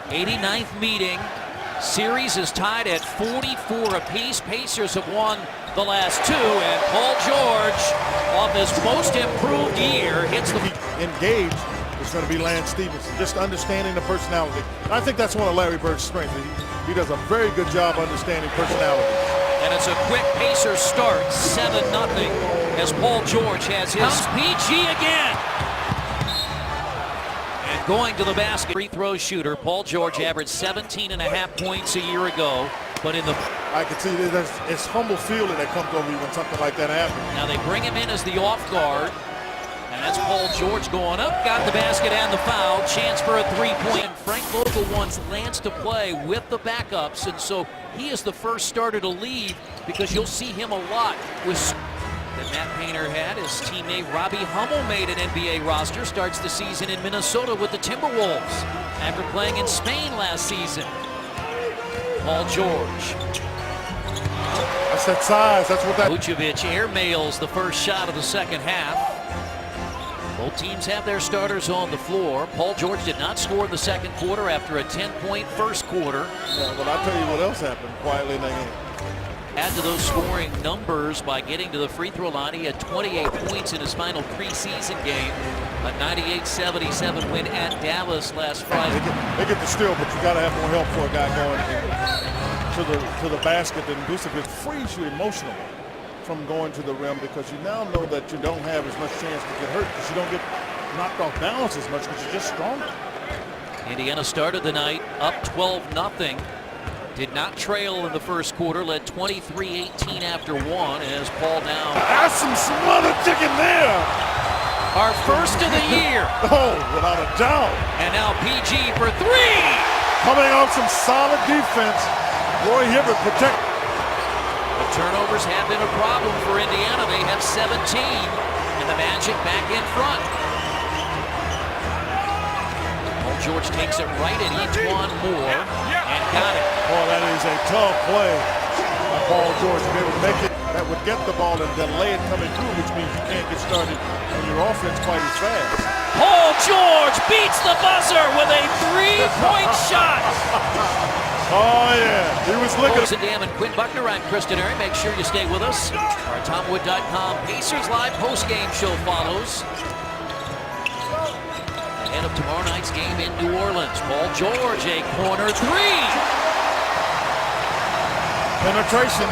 89th meeting. Series is tied at 44 apiece. Pacers have won the last two, and Paul George, off his most improved year, hits the... Engaged is going to be Lance Stephenson, just understanding the personality. I think that's one of Larry Bird's strengths. He does a very good job understanding personality. And it's a quick Pacers start, 7-0, as Paul George has his... PG again! And going to the basket, free throw shooter, Paul George averaged 17.5 points a year ago, but in the... I can see it's humble feeling that comes over you when something like that happens. Now they bring him in as the off guard, and that's Paul George going up, got the basket and the foul, chance for a three-point. Frank Vogel wants Lance to play with the backups, and so he is the first starter to leave because you'll see him a lot with... that Matt Painter had. His teammate Robbie Hummel made an NBA roster, starts the season in Minnesota with the Timberwolves after playing in Spain last season. Paul George. That's that size, that's what that... Vucevic airmails the first shot of the second half. Both teams have their starters on the floor. Paul George did not score in the second quarter after a 10-point first quarter. Yeah, but I'll tell you what else happened quietly in that game. Add to those scoring numbers by getting to the free throw line. He had 28 points in his final preseason game. A 98-77 win at Dallas last Friday. They get the steal, but you got to have more help for a guy going to the basket. And Vucevic frees you emotionally from going to the rim because you now know that you don't have as much chance to get hurt because you don't get knocked off balance as much because you're just stronger. Indiana started the night up 12-0. Did not trail in the first quarter, led 23-18 after one as Paul now... That's some smother chicken there! Our first of the year. Oh, without a doubt. And now PG for three! Coming off some solid defense. Roy Hibbert protect. The turnovers have been a problem for Indiana. They have 17, and the Magic back in front. Paul George takes it right at E'Twaun Moore and got it. Boy, that is a tough play by Paul George to be able to make it. That would get the ball and delay it coming through, which means you can't get started on your offense quite as fast. Paul George beats the buzzer with a three-point shot. Oh, yeah. He was looking. And Dam and Quinn Buckner, I'm Kristen Airy. Make sure you stay with us. Our TomWood.com Pacers Live postgame show follows. Ahead of tomorrow night's game in New Orleans. Paul George, a corner three. Penetration.